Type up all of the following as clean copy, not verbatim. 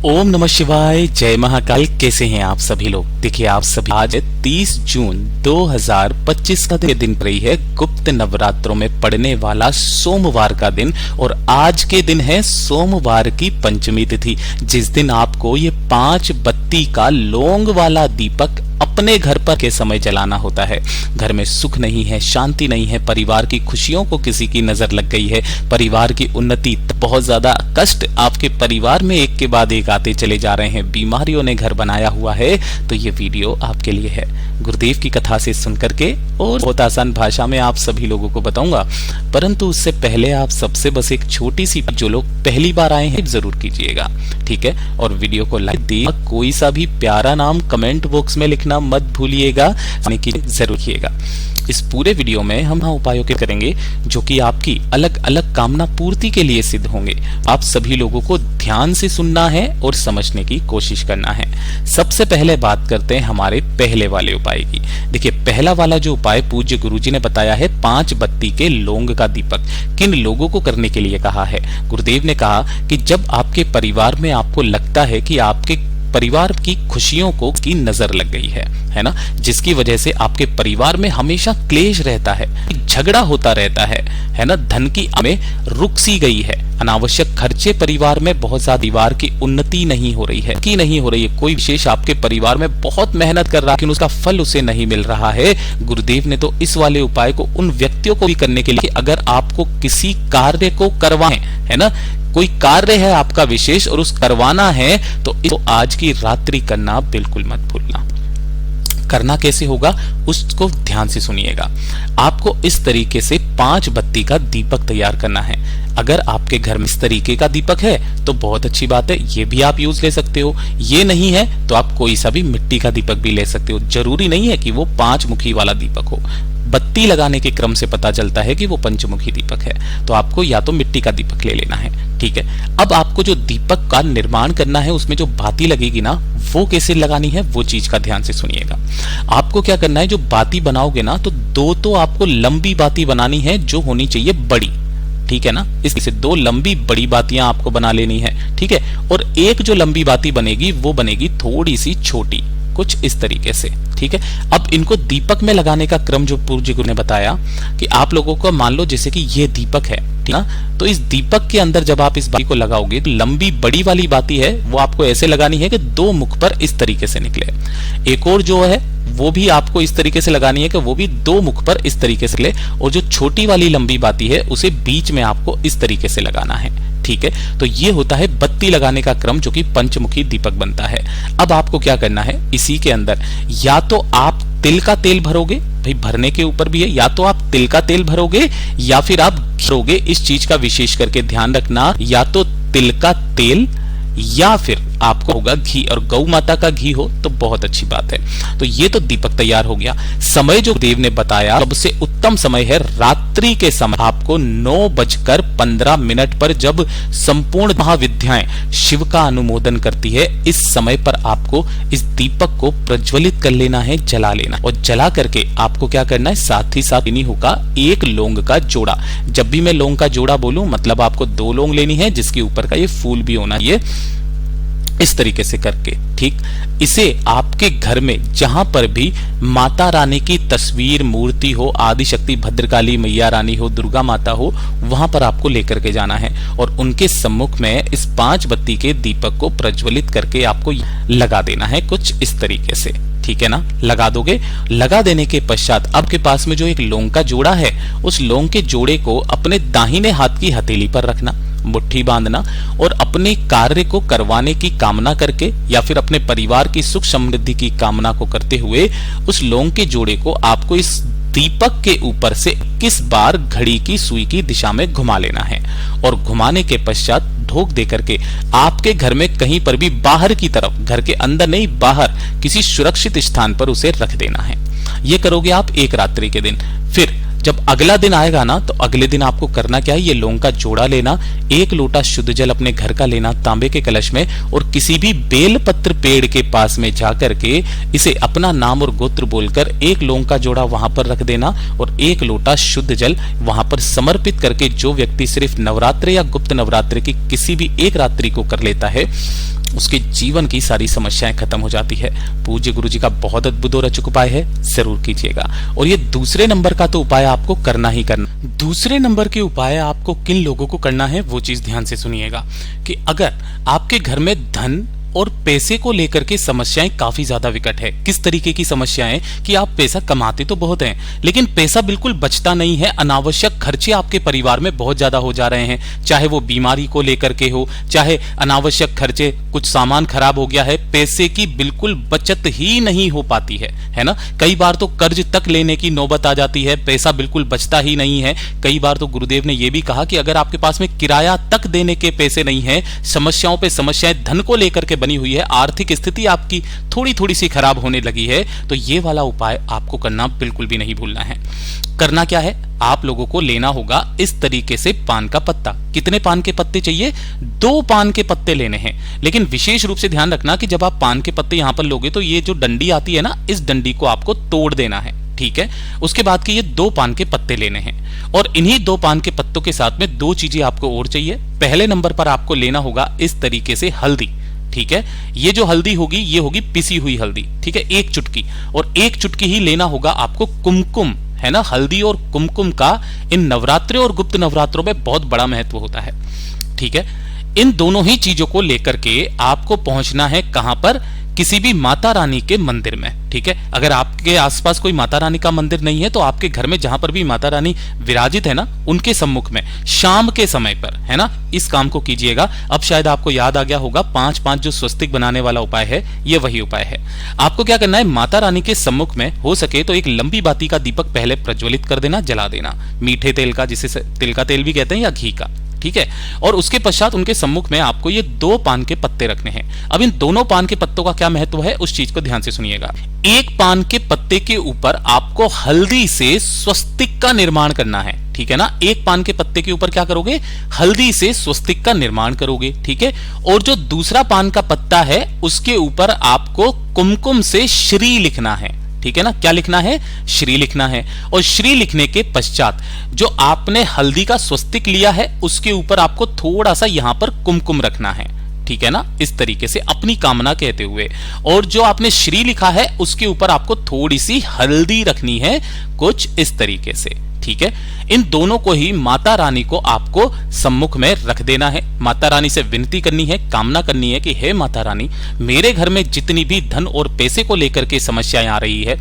ओम नमः शिवाय, जय महाकाल। कैसे हैं आप सभी लोग? देखिए आप सभी, आज 30 जून 2025 का दिन रही है गुप्त नवरात्रों में पड़ने वाला सोमवार का दिन, और आज के दिन है सोमवार की पंचमी तिथि, जिस दिन आपको ये 5 बत्ती का लौंग वाला दीपक अपने घर पर के समय जलाना होता है। घर में सुख नहीं है, शांति नहीं है, परिवार की खुशियों को किसी की नजर लग गई है, परिवार की उन्नति, बहुत ज्यादा कष्ट आपके परिवार में एक के बाद एक आते चले जा रहे हैं, बीमारियों ने घर बनाया हुआ है, तो ये वीडियो आपके लिए है। गुरुदेव की कथा से सुनकर के और बहुत आसान भाषा में आप सभी लोगों को बताऊंगा, परंतु उससे पहले आप सबसे बस एक छोटी सी, जो लोग पहली बार आए हैं जरूर कीजिएगा, ठीक है? और वीडियो को लाइक दिए, कोई सा भी प्यारा नाम कमेंट बॉक्स में लिखना मत भूलिएगा, जरूर किएगा। इस पूरे वीडियो में हम उपायों के करेंगे जो कि आपकी अलग अलग कामना पूर्ति के लिए सिद्ध होंगे। आप सभी लोगों को ध्यान से सुनना है और समझने की कोशिश करना है। सबसे पहले बात करते हैं हमारे पहले वाले उपाय की। देखिए, पहला वाला जो उपाय पूज्य गुरुजी ने बताया है, 5 बत्ती के लौंग का दीपक किन लोगों को करने के लिए कहा है? गुरुदेव ने कहा कि जब आपके परिवार में आपको लगता है कि आपके परिवार की खुशियों को की नजर लग गई है ना, जिसकी वजह से आपके परिवार में हमेशा क्लेश रहता है, झगड़ा होता रहता है ना, धन की में रुक सी गई है, अनावश्यक खर्चे परिवार में बहुत ज्यादा, परिवार की उन्नति नहीं हो रही है, कोई विशेष आपके परिवार में बहुत मेहनत कर रहा है लेकिन उसका फल उसे नहीं मिल रहा है। गुरुदेव ने तो इस वाले उपाय को उन व्यक्तियों को भी करने के लिए, अगर आपको किसी कार्य को करवाएं, है ना, कोई कार्य है आपका विशेष और उस करवाना है, तो आज की रात्रि करना बिल्कुल मत भूलना। करना कैसे होगा उसको ध्यान से सुनिएगा। आपको इस तरीके से 5 बत्ती का दीपक तैयार करना है। अगर आपके घर में इस तरीके का दीपक है तो बहुत अच्छी बात है, ये भी आप यूज ले सकते हो। ये नहीं है तो आप कोई सा भी मिट्टी का दीपक भी ले सकते हो। जरूरी नहीं है कि वो 5 मुखी वाला दीपक हो। बत्ती लगाने के क्रम से पता चलता है कि वो पंचमुखी दीपक है, तो आपको या तो मिट्टी का दीपक ले लेना है, ठीक है? अब आपको जो दीपक का निर्माण करना है, उसमें जो बाती लगेगी ना, वो कैसे लगानी है, वो चीज का ध्यान से सुनिएगा। आपको क्या करना है, जो बाती बनाओगे ना, तो 2 तो आपको लंबी बाती बनानी है, जो होनी चाहिए बड़ी, ठीक है ना? इससे 2 लंबी बड़ी बातियां आपको बना लेनी है, ठीक है? और एक जो लंबी बाती बनेगी वो बनेगी थोड़ी सी छोटी, कुछ इस तरीके से, ठीक है? अब इनको दीपक में लगाने का क्रम जो पूज्य गुरु ने बताया कि आप लोगों को, मान लो जैसे कि ये दीपक है, ठीक है? तो इस दीपक के अंदर जब आप इस बाती को लगाओगे तो लंबी बड़ी वाली बाती है वो आपको ऐसे लगानी है कि 2 मुख पर इस तरीके से निकले। एक और जो है वो भी आपको इस तरीके से लगानी है कि वो भी 2 मुख पर इस तरीके से निकले, और जो छोटी वाली लंबी बाती है उसे बीच में आपको इस तरीके से लगाना है, ठीक है? तो ये होता है बत्ती लगाने का क्रम, जो कि पंचमुखी दीपक बनता है। अब आपको क्या करना है, इसी के अंदर या तो आप तिल का तेल भरोगे, भाई भरने के ऊपर भी है, या तो आप तिल का तेल भरोगे या फिर आप भरोगे। इस चीज का विशेष करके ध्यान रखना, या तो तिल का तेल या फिर आपको होगा घी, और गौ माता का घी हो तो बहुत अच्छी बात है। तो ये तो दीपक तैयार हो गया। समय जो देव ने बताया, सबसे उत्तम समय है रात्रि के समय, आपको 9:15 पर, जब संपूर्ण महाविद्याएं शिव का अनुमोदन करती है, इस समय पर आपको इस दीपक को प्रज्वलित कर लेना है, जला लेना। और जला करके आपको क्या करना है, साथ ही साथ इन्हीं होगा 1 लौंग का जोड़ा। जब भी मैं लौंग का जोड़ा बोलूं, मतलब आपको 2 लौंग लेनी है, जिसके ऊपर का ये फूल भी होना, ये इस तरीके से करके, ठीक? इसे आपके घर में जहां पर भी माता रानी की तस्वीर, मूर्ति हो, आदि शक्ति भद्रकाली मैया रानी हो, दुर्गा माता हो, वहां पर आपको लेकर के जाना है, और उनके सम्मुख में इस 5 बत्ती के दीपक को प्रज्वलित करके आपको लगा देना है, कुछ इस तरीके से, ठीक है ना? लगा दोगे। लगा देने के पश्चात आपके पास में जो एक लौंग का जोड़ा है, उस लौंग के जोड़े को अपने दाहिने हाथ की हथेली पर रखना, मुट्ठी बांधना, और अपने कार्य को करवाने की कामना करके या फिर अपने परिवार की सुख समृद्धि की कामना को करते हुए उस लौंग के जोड़े को आपको इस दीपक के ऊपर से 21 बार घड़ी की सुई की दिशा में घुमा लेना है, और घुमाने के पश्चात ढोक दे करके आपके घर में कहीं पर भी बाहर की तरफ, घर के अंदर नहीं बाहर किसी सुरक्षित स्थान पर उसे रख देना है। ये करोगे आप एक रात्रि के दिन। फिर जब अगला दिन आएगा ना, तो अगले दिन आपको करना क्या है, ये लौंग का जोड़ा लेना, 1 लोटा शुद्ध जल अपने घर का लेना तांबे के कलश में, और किसी भी बेलपत्र पेड़ के पास में जाकर के इसे अपना नाम और गोत्र बोलकर 1 लौंग का जोड़ा वहां पर रख देना, और 1 लोटा शुद्ध जल वहां पर समर्पित करके, जो व्यक्ति सिर्फ नवरात्रि या गुप्त नवरात्रि की किसी भी एक रात्रि को कर लेता है, उसके जीवन की सारी समस्याएं खत्म हो जाती है। पूज्य गुरु जी का बहुत अद्भुत और अचूक उपाय है, जरूर कीजिएगा। और ये दूसरे नंबर का तो उपाय आपको करना ही करना। दूसरे नंबर के उपाय आपको किन लोगों को करना है वो चीज ध्यान से सुनिएगा कि अगर आपके घर में धन और पैसे को लेकर के समस्याएं काफी ज्यादा विकट है। किस तरीके की समस्याएं कि आप पैसा कमाते तो बहुत हैं लेकिन पैसा बिल्कुल बचता नहीं है, अनावश्यक खर्चे आपके परिवार में बहुत ज्यादा हो जा रहे हैं, चाहे वो बीमारी को लेकर के हो, चाहे अनावश्यक खर्चे, कुछ सामान खराब हो गया है, पैसे की बिल्कुल बचत ही नहीं हो पाती है ना। कई बार तो कर्ज तक लेने की नौबत आ जाती है, पैसा बिल्कुल बचता ही नहीं है। कई बार तो गुरुदेव ने यह भी कहा कि अगर आपके पास में किराया तक देने के पैसे नहीं है, समस्याओं पे समस्याएं धन को लेकर के बनी हुई है, आर्थिक स्थिति आपकी थोड़ी थोड़ी सी खराब होने लगी है, तो ये वाला उपाय आपको करना बिल्कुल भी नहीं भूलना है। करना क्या है, आप लोगों को लेना होगा इस तरीके से पान का पत्ता। कितने पान के पत्ते चाहिए? 2 पान के पत्ते लेने हैं। लेकिन विशेष रूप से ध्यान रखना कि जब आप पान के पत्ते यहां पर लोगे तो ये जो डंडी आती है ना, इस डंडी को आपको तोड़ देना है, ठीक है। उसके बाद के ये 2 पान के पत्ते लेने हैं और इन्हीं 2 पान के पत्तों के साथ में 2 चीजें आपको और चाहिए। पहले नंबर पर आपको लेना होगा इस तरीके से हल्दी, ठीक है। ये जो हल्दी होगी ये होगी पिसी हुई हल्दी, ठीक है, 1 चुटकी। और 1 चुटकी ही लेना होगा आपको कुमकुम, है ना। हल्दी और कुमकुम का इन नवरात्रों और गुप्त नवरात्रों में बहुत बड़ा महत्व होता है, ठीक है। इन दोनों ही चीजों को लेकर के आपको पहुंचना है कहां पर? किसी भी माता रानी के मंदिर में, ठीक है। अगर आपके आसपास कोई माता रानी का मंदिर नहीं है तो आपके घर में जहां पर भी माता रानी विराजित है ना, उनके सम्मुख में शाम के समय पर, है ना, इस काम को कीजिएगा। अब शायद आपको याद आ गया होगा, 5-5 जो स्वस्तिक बनाने वाला उपाय है, ये वही उपाय है। आपको क्या करना है, माता रानी के सम्मुख में हो सके तो एक लंबी बाती का दीपक पहले प्रज्वलित कर देना, जला देना, मीठे तेल का, जिसे तिल का तेल भी कहते हैं, या घी का, ठीक है। और उसके पश्चात उनके सम्मुख में आपको ये 2 पान के पत्ते रखने हैं। अब इन दोनों पान के पत्तों का क्या महत्व है उस चीज को ध्यान से सुनिएगा। एक पान के पत्ते के ऊपर आपको हल्दी से स्वस्तिक का निर्माण करना है, ठीक है ना। एक पान के पत्ते के ऊपर क्या करोगे? हल्दी से स्वस्तिक का निर्माण करोगे, ठीक है। और जो दूसरा पान का पत्ता है उसके ऊपर आपको कुमकुम से श्री लिखना है, ठीक है ना। क्या लिखना है? श्री लिखना है। और श्री लिखने के पश्चात जो आपने हल्दी का स्वस्तिक लिया है उसके ऊपर आपको थोड़ा सा यहां पर कुमकुम रखना है, ठीक है ना, इस तरीके से अपनी कामना कहते हुए। और जो आपने श्री लिखा है उसके ऊपर आपको थोड़ी सी हल्दी रखनी है, कुछ इस तरीके से, ठीक है। इन दोनों को ही माता रानी को आपको सम्मुख में रख देना है। माता रानी से विनती करनी है, कामना करनी है कि हे माता रानी, मेरे घर में जितनी भी धन और पैसे को लेकर के समस्याएं आ रही है,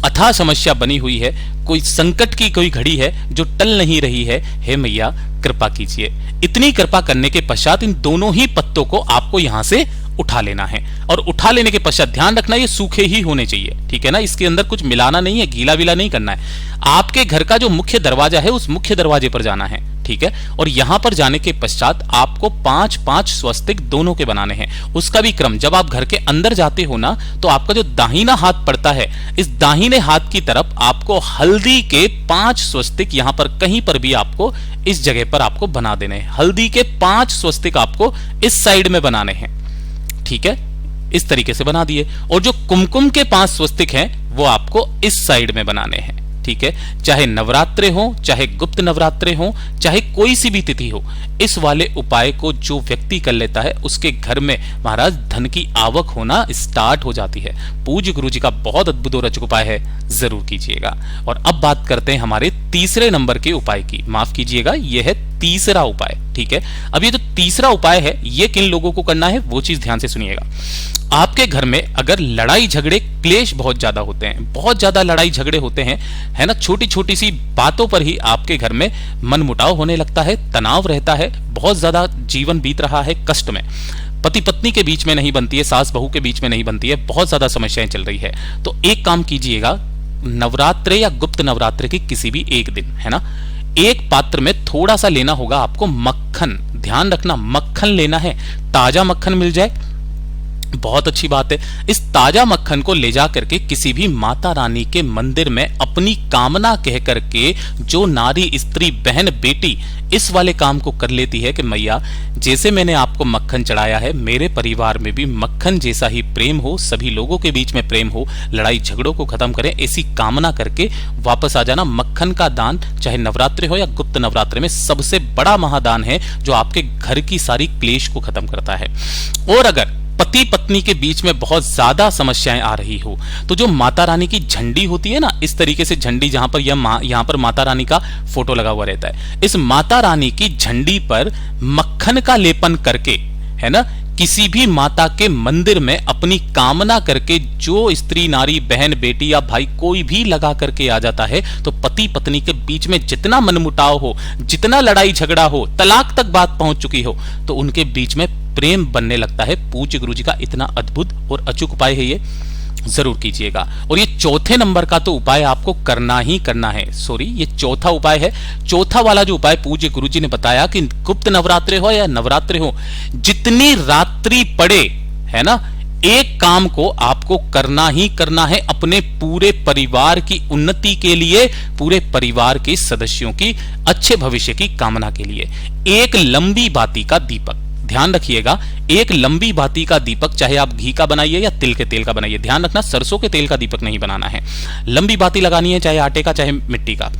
अथाह समस्या बनी हुई है, कोई संकट की कोई घड़ी है जो टल नहीं रही है, हे मैया कृपा कीजिए। इतनी कृपा करने के पश्चात इन दोनों ही पत्तों को आपको यहां से उठा लेना है। और उठा लेने के पश्चात ध्यान रखना ये सूखे ही होने चाहिए, ठीक है ना। इसके अंदर कुछ मिलाना नहीं है, गीला विला नहीं करना है। आपके घर का जो मुख्य दरवाजा है उस मुख्य दरवाजे पर जाना है, ठीक है। और यहां पर जाने के पश्चात आपको 5-5 स्वस्तिक दोनों के बनाने हैं। उसका भी क्रम, जब आप घर के अंदर जाते हो ना तो आपका जो दाहिना हाथ पड़ता है, इस दाहिने हाथ की तरफ आपको हल्दी के 5 स्वस्तिक यहां पर कहीं पर भी आपको इस जगह पर आपको बना देने हैं। हल्दी के 5 स्वस्तिक आपको इस साइड में बनाने हैं, ठीक है, इस तरीके से बना दिए। और जो कुमकुम के 5 स्वस्तिक हैं वो आपको इस साइड में बनाने हैं, ठीक है। चाहे नवरात्रे हो, चाहे गुप्त नवरात्रे हो, चाहे कोई सी भी तिथि हो, इस वाले उपाय को जो व्यक्ति कर लेता है उसके घर में महाराज धन की आवक होना स्टार्ट हो जाती है। पूज्य गुरु जी का बहुत अद्भुत और अचूक उपाय है, जरूर कीजिएगा। और अब बात करते हैं हमारे तीसरे नंबर के उपाय की। माफ कीजिएगा, यह है तीसरा उपाय, ठीक है। अब ये जो तीसरा उपाय है ये किन लोगों को करना है वो चीज ध्यान से सुनिएगा। आपके घर में अगर लड़ाई झगड़े क्लेश बहुत ज्यादा होते हैं, बहुत ज्यादा लड़ाई झगड़े होते हैं, है ना, छोटी छोटी सी बातों पर ही आपके घर में मनमुटाव होने लगता है, तनाव रहता है, बहुत ज्यादा जीवन बीत रहा है कष्ट में, पति पत्नी के बीच में नहीं बनती है, सास बहू के बीच में नहीं बनती है, बहुत ज्यादा समस्याएं चल रही है, तो एक काम कीजिएगा, नवरात्रे या गुप्त नवरात्रे की किसी भी एक दिन, है ना, एक पात्र में थोड़ा सा लेना होगा आपको मक्खन। ध्यान रखना मक्खन लेना है, ताजा मक्खन मिल जाए बहुत अच्छी बात है। इस ताजा मक्खन को ले जा करके किसी भी माता रानी के मंदिर में अपनी कामना कह करके जो नारी स्त्री बहन बेटी इस वाले काम को कर लेती है कि मैया जैसे मैंने आपको मक्खन चढ़ाया है, मेरे परिवार में भी मक्खन जैसा ही प्रेम हो, सभी लोगों के बीच में प्रेम हो, लड़ाई झगड़ों को खत्म करें, ऐसी कामना करके वापस आ जाना। मक्खन का दान चाहे नवरात्रि हो या गुप्त नवरात्रि में सबसे बड़ा महादान है जो आपके घर की सारी क्लेश को खत्म करता है। और अगर पति पत्नी के बीच में बहुत ज्यादा समस्याएं आ रही हो, तो जो माता रानी की झंडी होती है ना, इस तरीके से झंडी, जहां पर यहां पर माता रानी का फोटो लगा हुआ रहता है, इस माता रानी की झंडी पर मक्खन का लेपन करके, है ना, किसी भी माता के मंदिर में अपनी कामना करके जो स्त्री, नारी, बहन, बेटी या भाई कोई भी लगा करके आ जाता है, तो पति पत्नी के बीच में जितना मनमुटाव हो, जितना लड़ाई झगड़ा हो, तलाक तक बात पहुंच चुकी हो, तो उनके बीच में प्रेम बनने लगता है। पूज्य गुरुजी का इतना अद्भुत और अचूक उपाय है, ये जरूर कीजिएगा। और ये चौथे नंबर का तो उपाय आपको करना ही करना है। सॉरी, ये चौथा उपाय है। चौथा वाला जो उपाय पूज्य गुरुजी ने बताया कि गुप्त नवरात्रि हो या नवरात्रि हो, जितनी रात्रि पड़े, है ना, एक काम को आपको करना ही करना है अपने पूरे परिवार की उन्नति के लिए, पूरे परिवार के सदस्यों की अच्छे भविष्य की कामना के लिए। एक लंबी बाती का दीपक, ध्यान रखिएगा, एक लंबी बाती का दीपक, चाहे आप घी का बनाइए या तिल के तेल का बनाइए, ध्यान रखना सरसों के तेल का दीपक नहीं बनाना है। लंबी बाती लगानी है, चाहे आटे का चाहे मिट्टी का।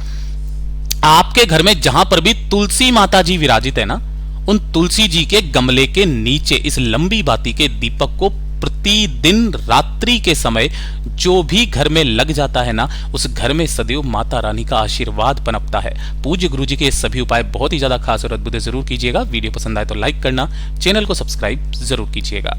आपके घर में जहां पर भी तुलसी माता जी विराजित है ना, उन तुलसी जी के गमले के नीचे इस लंबी बाती के दीपक को प्रतिदिन रात्रि के समय जो भी घर में लग जाता है ना, उस घर में सदैव माता रानी का आशीर्वाद पनपता है। पूज्य गुरुजी के सभी उपाय बहुत ही ज्यादा खास और अद्भुत जरूर कीजिएगा। वीडियो पसंद आए तो लाइक करना, चैनल को सब्सक्राइब जरूर कीजिएगा।